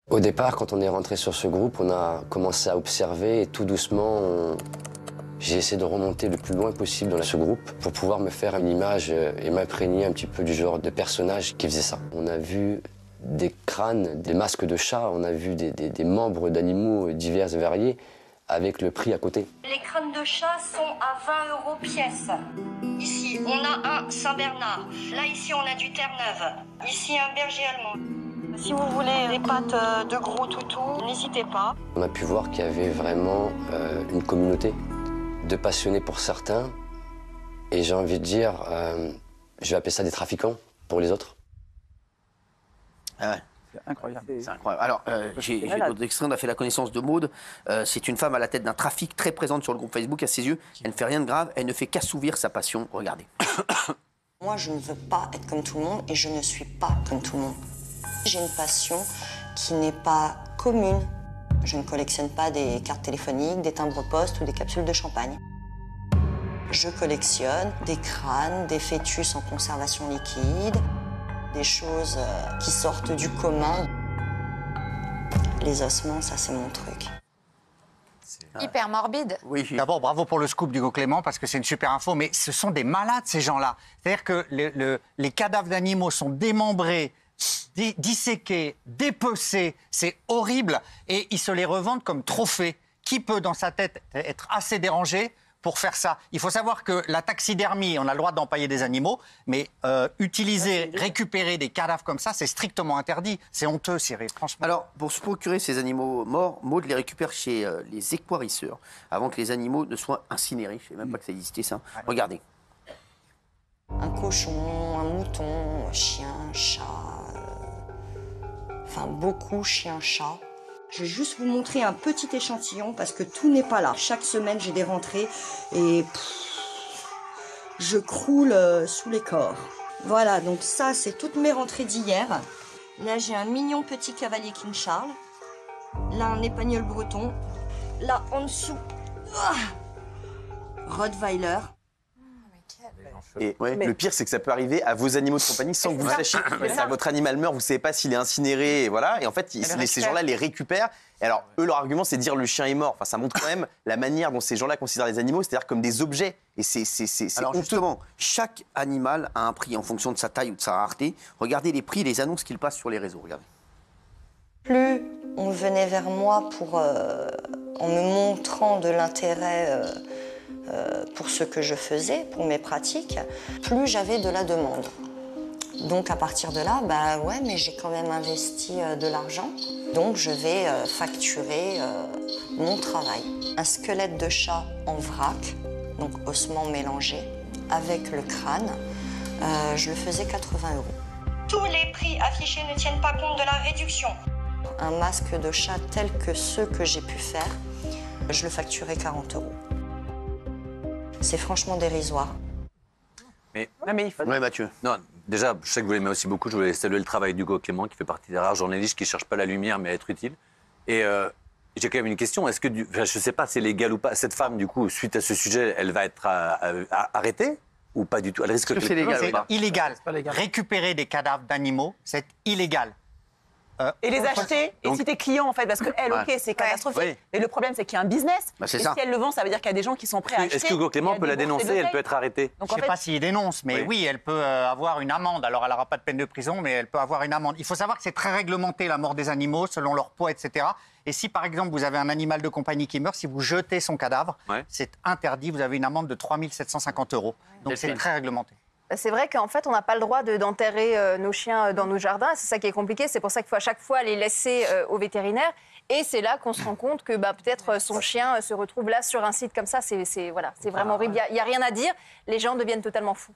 Au départ, quand on est rentré sur ce groupe, on a commencé à observer et tout doucement, j'ai essayé de remonter le plus loin possible dans ce groupe pour pouvoir me faire une image et m'imprégner un petit peu du genre de personnage qui faisait ça. On a vu des crânes, des masques de chats, on a vu des membres d'animaux divers et variés avec le prix à côté. Les crânes de chat sont à 20 € pièce. Ici, on a un Saint-Bernard. Là, ici, on a du Terre-Neuve. Ici, un berger allemand. Si vous voulez des pattes de gros toutous, n'hésitez pas. On a pu voir qu'il y avait vraiment une communauté de passionnés pour certains. Et j'ai envie de dire, je vais appeler ça des trafiquants pour les autres. Ah ouais. C'est incroyable. C'est incroyable. Alors, j'ai d'autres extraits, on a fait la connaissance de Maude. C'est une femme à la tête d'un trafic très présente sur le groupe Facebook. À ses yeux, elle ne fait rien de grave, elle ne fait qu'assouvir sa passion. Regardez. Moi, je ne veux pas être comme tout le monde et je ne suis pas comme tout le monde. J'ai une passion qui n'est pas commune. Je ne collectionne pas des cartes téléphoniques, des timbres-poste ou des capsules de champagne. Je collectionne des crânes, des fœtus en conservation liquide, des choses qui sortent du commun. Les ossements, ça c'est mon truc. Hyper morbide. Oui. D'abord, bravo pour le scoop d'Hugo Clément, parce que c'est une super info, mais ce sont des malades, ces gens-là. C'est-à-dire que les cadavres d'animaux sont démembrés, disséqués, dépecés, c'est horrible, et ils se les revendent comme trophées. Qui peut, dans sa tête, être assez dérangé pour faire ça? Il faut savoir que la taxidermie, on a le droit d'empailler des animaux, mais utiliser, récupérer des cadavres comme ça, c'est strictement interdit. C'est honteux, Cyril, franchement. Alors, pour se procurer ces animaux morts, Maude les récupère chez les équarrisseurs, avant que les animaux ne soient incinérés. Je ne savais même pas que ça existait, ça. Ouais. Regardez. Un cochon, un mouton, un chien, un chat... Enfin, beaucoup chien, chat. Je vais juste vous montrer un petit échantillon parce que tout n'est pas là. Chaque semaine, j'ai des rentrées et je croule sous les corps. Voilà, donc ça, c'est toutes mes rentrées d'hier. Là, j'ai un mignon petit cavalier King Charles. Là, un épagnol breton. Là, en dessous, Rottweiler. Et le pire, c'est que ça peut arriver à vos animaux de compagnie sans que vous le sachiez. Votre animal meurt, vous ne savez pas s'il est incinéré, et voilà. Et en fait, ces gens-là les récupèrent. Et alors, eux, leur argument, c'est de dire le chien est mort. Enfin, ça montre quand même la manière dont ces gens-là considèrent les animaux, c'est-à-dire comme des objets. Et c'est alors honteux. justement, chaque animal a un prix en fonction de sa taille ou de sa rareté. Regardez les prix et les annonces qu'il passe sur les réseaux. Regardez. Plus on venait vers moi en me montrant de l'intérêt pour ce que je faisais, pour mes pratiques, plus j'avais de la demande. Donc à partir de là, bah ouais, mais j'ai quand même investi de l'argent. Donc je vais facturer mon travail. Un squelette de chat en vrac, donc ossements mélangés, avec le crâne, je le faisais 80 €. Tous les prix affichés ne tiennent pas compte de la réduction. Un masque de chat tel que ceux que j'ai pu faire, je le facturais 40 €. C'est franchement dérisoire. Mais il faut... Oui, Mathieu. Non, déjà, je sais que vous l'aimez aussi beaucoup. Je voulais saluer le travail d'Hugo Clément, qui fait partie des rares journalistes qui ne cherchent pas la lumière, mais à être utile. Et j'ai quand même une question. Est-ce que, je ne sais pas, c'est légal ou pas. Cette femme, du coup, suite à ce sujet, elle va être arrêtée ou pas du tout? Elle risque de... C'est légal ou pas? Illégal. Récupérer des cadavres d'animaux, c'est illégal. Et les acheter, et si t'es client en fait, parce que elle, ok, c'est catastrophique, Oui. mais le problème c'est qu'il y a un business, Bah, c'est et ça. si elle le vend, ça veut dire qu'il y a des gens qui sont prêts à acheter. Est-ce que Hugo Clément peut la dénoncer? Elle peut être arrêtée? Donc, Je ne sais pas s'il dénonce, mais Oui. oui, elle peut avoir une amende. Alors, elle n'aura pas de peine de prison, mais elle peut avoir une amende. Il faut savoir que c'est très réglementé, la mort des animaux, selon leur poids, etc. Et si, par exemple, vous avez un animal de compagnie qui meurt, si vous jetez son cadavre, c'est interdit. Vous avez une amende de 3 750 €. Donc, c'est très réglementé. C'est vrai qu'en fait, on n'a pas le droit d'enterrer nos chiens dans nos jardins. C'est ça qui est compliqué. C'est pour ça qu'il faut à chaque fois les laisser au vétérinaire. Et c'est là qu'on se rend compte que peut-être son chien se retrouve là sur un site comme ça. C'est vraiment horrible. Il n'y a rien à dire. Les gens deviennent totalement fous.